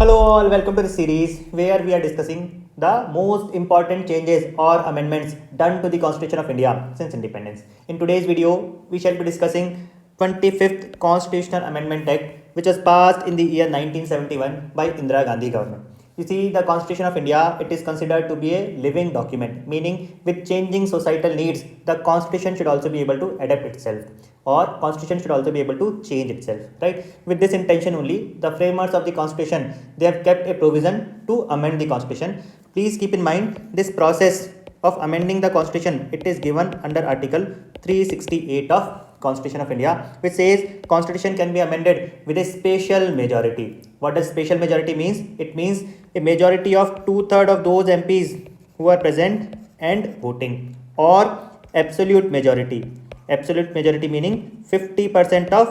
Hello all, welcome to the series where we are discussing the most important changes or amendments done to the Constitution of India since independence. In today's video, we shall be discussing 25th Constitutional Amendment Act which was passed in the year 1971 by Indira Gandhi government. You see, the Constitution of India, it is considered to be a living document, meaning with changing societal needs, the Constitution should also be able to adapt itself, or Constitution should also be able to change itself, right? With this intention only, the framers of the Constitution, they have kept a provision to amend the Constitution. Please keep in mind this process of amending the Constitution, it is given under Article 368 of Constitution of India, which says Constitution can be amended with a special majority. What does special majority means? It means a majority of 2/3 of those MPs who are present and voting, or absolute majority. Absolute majority meaning 50% of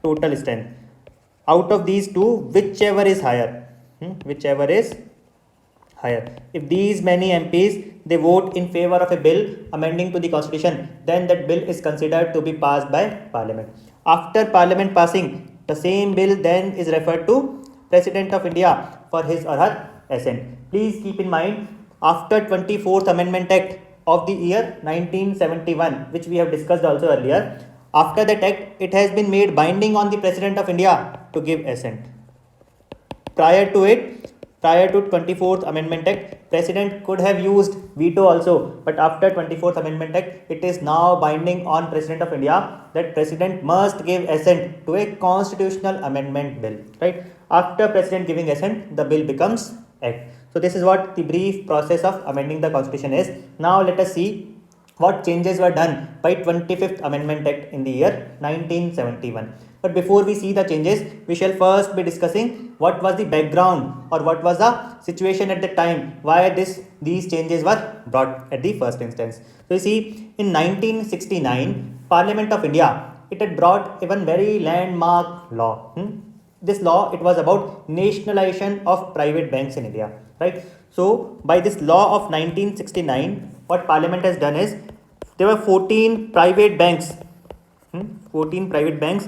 total strength. Out of these two, whichever is higher, whichever is higher. If these many MPs they vote in favor of a bill amending to the constitution, then that bill is considered to be passed by parliament. After parliament passing, the same bill then is referred to President of India for his or her assent. Please keep in mind, after 24th Amendment Act of the year 1971, which we have discussed also earlier, after that act, it has been made binding on the President of India to give assent. Prior to 24th Amendment Act, President could have used veto also, but after 24th Amendment Act, it is now binding on President of India that President must give assent to a constitutional amendment bill, right? After President giving assent, the bill becomes act. So this is what the brief process of amending the Constitution is. Now let us see what changes were done by 25th Amendment Act in the year 1971. But before we see the changes, we shall first be discussing what was the background or what was the situation at the time why these changes were brought at the first instance. So you see, in 1969, Parliament of India, it had brought a one very landmark law. This law, it was about nationalization of private banks in India, right? So by this law of 1969, what Parliament has done is, there were 14 private banks. 14 private banks.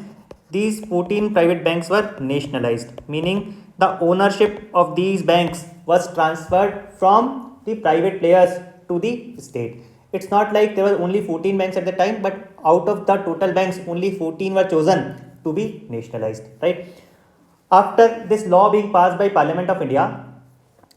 These 14 private banks were nationalized, meaning the ownership of these banks was transferred from the private players to the state. It's not like there were only 14 banks at the time, but out of the total banks, only 14 were chosen to be nationalized, right? After this law being passed by Parliament of India,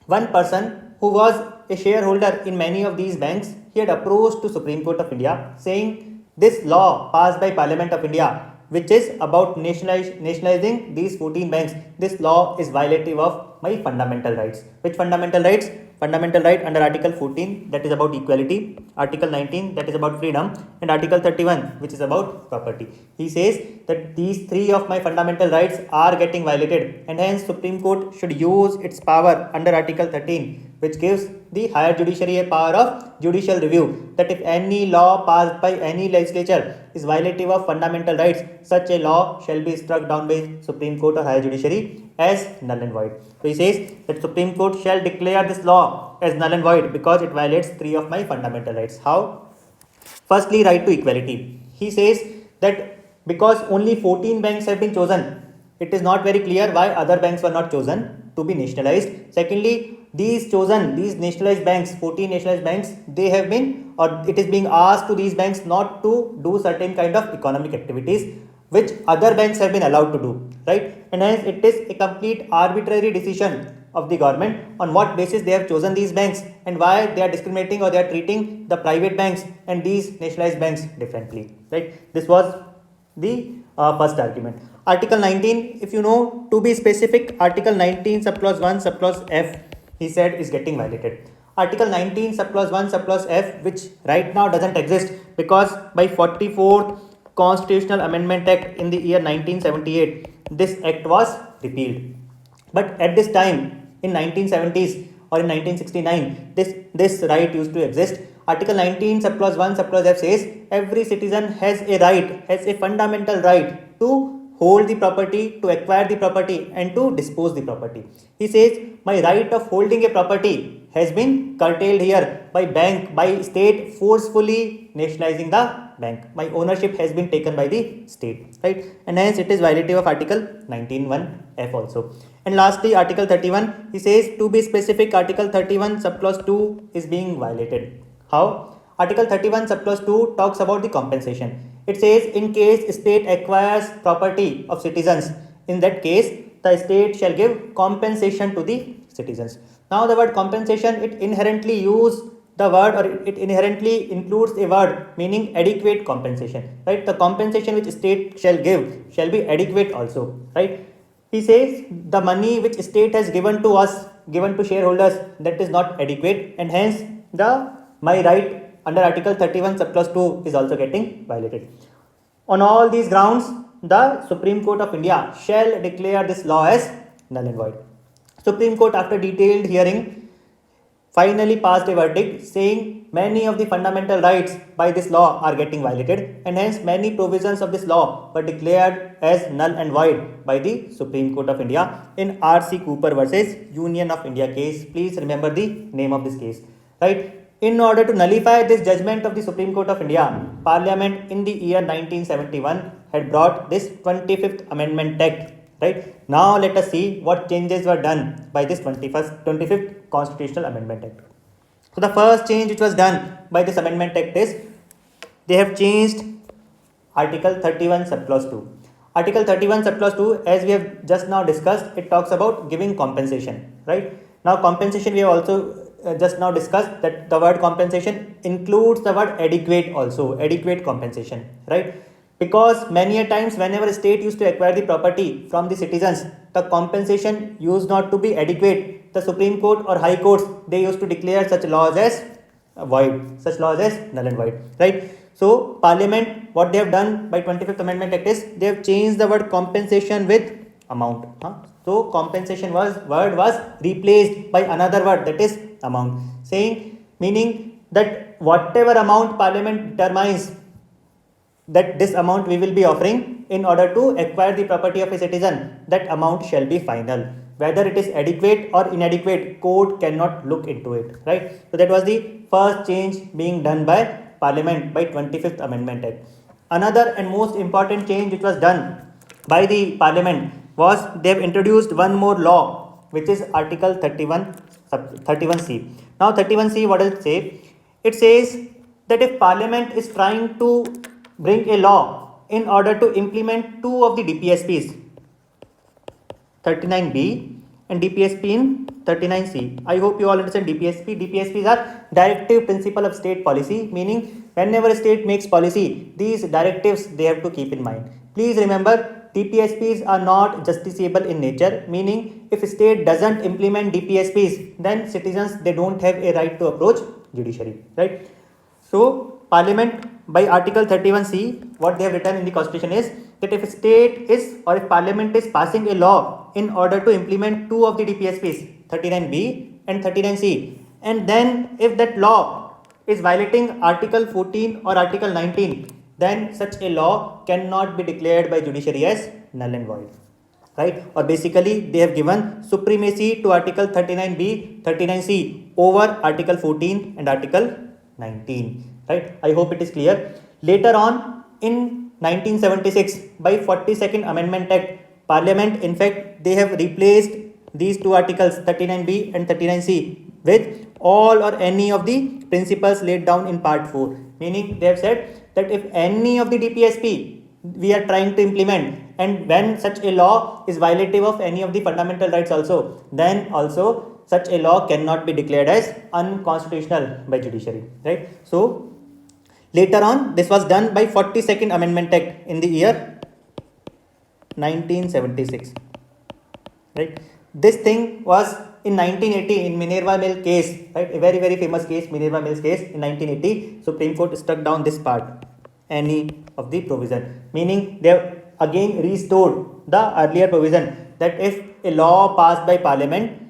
one person who was a shareholder in many of these banks, he had approached to Supreme Court of India saying this law passed by Parliament of India, which is about nationalizing these 14 banks, this law is violative of my fundamental rights. Which fundamental rights? Fundamental right under Article 14, that is about equality, Article 19, that is about freedom, and Article 31, which is about property. He says that these three of my fundamental rights are getting violated, and hence Supreme Court should use its power under Article 13, which gives the higher judiciary a power of judicial review, that if any law passed by any legislature is violative of fundamental rights, such a law shall be struck down by Supreme Court or higher judiciary as null and void. So he says that Supreme Court shall declare this law as null and void because it violates three of my fundamental rights. How? Firstly, right to equality. He says that because only 14 banks have been chosen, it is not very clear why other banks were not chosen to be nationalized. Secondly, these nationalized banks, 14 nationalized banks, they have been, or it is being asked to these banks not to do certain kind of economic activities which other banks have been allowed to do, right? And hence it is a complete arbitrary decision of the government on what basis they have chosen these banks and why they are discriminating or they are treating the private banks and these nationalized banks differently, right? This was the first argument. Article 19, if you know, to be specific, Article 19 subclause 1 subclause F, he said, is getting violated. Article 19 subclause 1 subclause F, which right now doesn't exist because by 44th Constitutional Amendment Act in the year 1978, this act was repealed. But at this time, in 1970s or in 1969, this right used to exist. Article 19 subclause 1 subclause F says every citizen has a fundamental right to hold the property, to acquire the property and to dispose the property. He says my right of holding a property has been curtailed here by state forcefully nationalizing the bank. My ownership has been taken by the state, right? And hence it is violative of Article 19(1)(f) also. And lastly, Article 31, he says, to be specific, Article 31 subclause 2 is being violated. How? Article 31 subclause 2 talks about the compensation. It says, in case state acquires property of citizens, in that case the state shall give compensation to the citizens. Now the word compensation, it inherently use the word, or it inherently includes a word meaning adequate compensation, right? The compensation which state shall give shall be adequate also, right? He says the money which state has given to us, given to shareholders, that is not adequate, and hence the my right under Article 31 subclause 2 is also getting violated. On all these grounds, the Supreme Court of India shall declare this law as null and void. Supreme Court, after detailed hearing, finally passed a verdict saying many of the fundamental rights by this law are getting violated, and hence many provisions of this law were declared as null and void by the Supreme Court of India in R.C. Cooper versus Union of India case. Please remember the name of this case, right? In order to nullify this judgment of the Supreme Court of India, Parliament in the year 1971 had brought this 25th Amendment Act. Right? Now let us see what changes were done by this 25th Constitutional Amendment Act. So the first change which was done by this Amendment Act is they have changed Article 31 subclause 2. Article 31 subclause 2, as we have just now discussed, it talks about giving compensation. Right? Now compensation we have also just now discussed that the word compensation includes the word adequate also, adequate compensation, right? Because many a times whenever a state used to acquire the property from the citizens, the compensation used not to be adequate. The Supreme Court or High Courts, they used to declare such laws as void, such laws as null and void, right? So Parliament, what they have done by 25th Amendment Act is they have changed the word compensation with amount. So compensation word was replaced by another word, that is amount, saying, meaning that whatever amount Parliament determines that this amount we will be offering in order to acquire the property of a citizen, that amount shall be final. Whether it is adequate or inadequate, court cannot look into it, right? So that was the first change being done by Parliament by 25th Amendment Act. Another and most important change which was done by the Parliament was they have introduced one more law, which is Article 31C. Now 31C, what does it say? It says that if Parliament is trying to bring a law in order to implement two of the DPSPs, 39B and DPSP in 39C. I hope you all understand DPSP. DPSPs are Directive Principle of State Policy, meaning whenever a state makes policy, these directives they have to keep in mind. Please remember, DPSPs are not justiciable in nature, meaning if a state doesn't implement DPSPs, then citizens they don't have a right to approach judiciary, right? So Parliament by Article 31C, what they have written in the Constitution is that if a state is or if Parliament is passing a law in order to implement two of the DPSPs, 39B and 39C, and then if that law is violating Article 14 or Article 19, then such a law cannot be declared by judiciary as null and void, right? Or basically they have given supremacy to Article 39B, 39C over Article 14 and Article 19, right? I hope it is clear. Later on in 1976 by 42nd Amendment Act, Parliament in fact they have replaced these two articles 39B and 39C with all or any of the principles laid down in part 4, meaning they have said that if any of the DPSP we are trying to implement and when such a law is violative of any of the fundamental rights also, then also such a law cannot be declared as unconstitutional by judiciary, right? So later on this was done by 42nd Amendment Act in the year 1976, right? This thing was in 1980 in Minerva Mill case, right? A very famous case, Minerva Mills case in 1980. Supreme Court struck down this part, any of the provision, meaning they have again restored the earlier provision that if a law passed by Parliament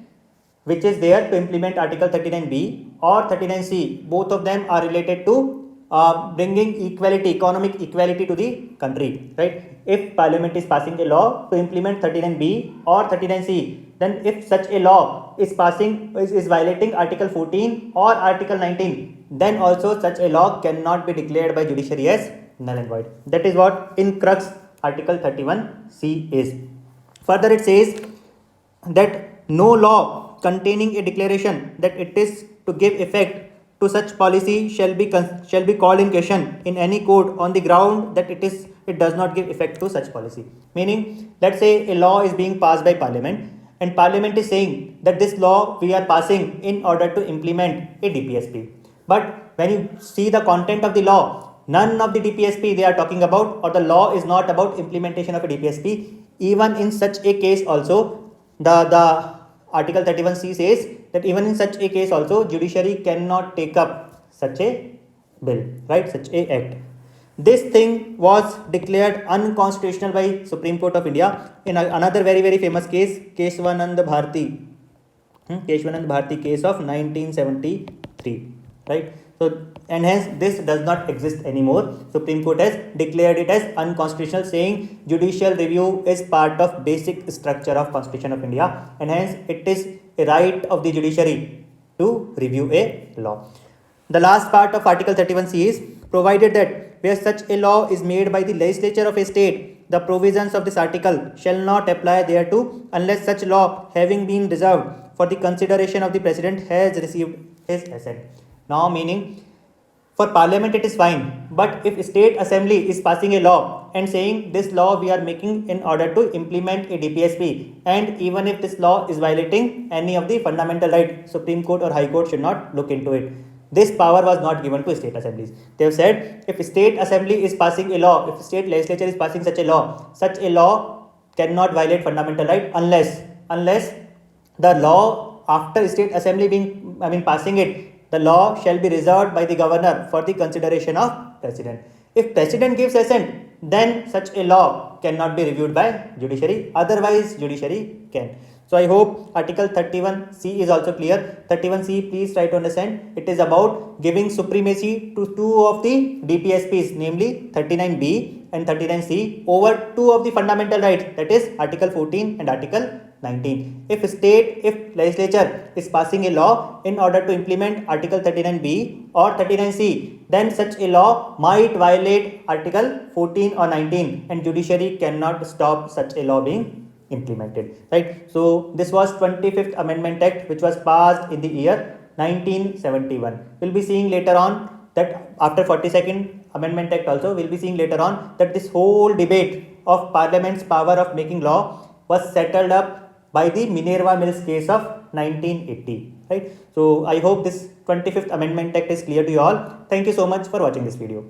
which is there to implement Article 39B or 39C, both of them are related to bringing equality, economic equality to the country, right? If Parliament is passing a law to implement 39B or 39C, then if such a law is violating Article 14 or Article 19, then also such a law cannot be declared by judiciary as null and void. That is what in crux Article 31C is. Further, it says that no law containing a declaration that it is to give effect to such policy shall be called in question in any court on the ground that it does not give effect to such policy. Meaning, let's say a law is being passed by Parliament, and Parliament is saying that this law we are passing in order to implement a DPSP. But when you see the content of the law, none of the DPSP they are talking about, or the law is not about implementation of a DPSP. Even in such a case also, the Article 31C says that even in such a case also, judiciary cannot take up such a bill, right? Such a act. This thing was declared unconstitutional by Supreme Court of India in another very, very famous case, Keshwanand Bharti. Keshwanand Bharti case of 1973, right? So, and hence this does not exist anymore. Supreme Court has declared it as unconstitutional, saying judicial review is part of basic structure of Constitution of India, and hence it is a right of the judiciary to review a law. The last part of Article 31C is provided that where such a law is made by the legislature of a state, the provisions of this article shall not apply thereto unless such law, having been reserved for the consideration of the President, has received his assent. Now, meaning, for Parliament it is fine, but if State Assembly is passing a law and saying this law we are making in order to implement a DPSP, and even if this law is violating any of the fundamental rights, Supreme Court or High Court should not look into it. This power was not given to state assemblies. They have said if State Assembly is passing a law, if State Legislature is passing such a law cannot violate fundamental right unless the law after State Assembly passing it, the law shall be reserved by the governor for the consideration of President. If President gives assent, then such a law cannot be reviewed by judiciary. Otherwise, judiciary can. So I hope Article 31C is also clear. 31C, please try to understand. It is about giving supremacy to two of the DPSPs, namely 39B and 39C, over two of the fundamental rights, that is Article 14 and Article 19. If legislature is passing a law in order to implement Article 39B or 39C, then such a law might violate Article 14 or 19, and judiciary cannot stop such a law being implemented, right? So this was 25th Amendment Act, which was passed in the year 1971. We'll be seeing later on that after 42nd Amendment Act also, we'll be seeing later on that this whole debate of Parliament's power of making law was settled up by the Minerva Mills case of 1980, right? So I hope this 25th Amendment Act is clear to you all. Thank you so much for watching this video.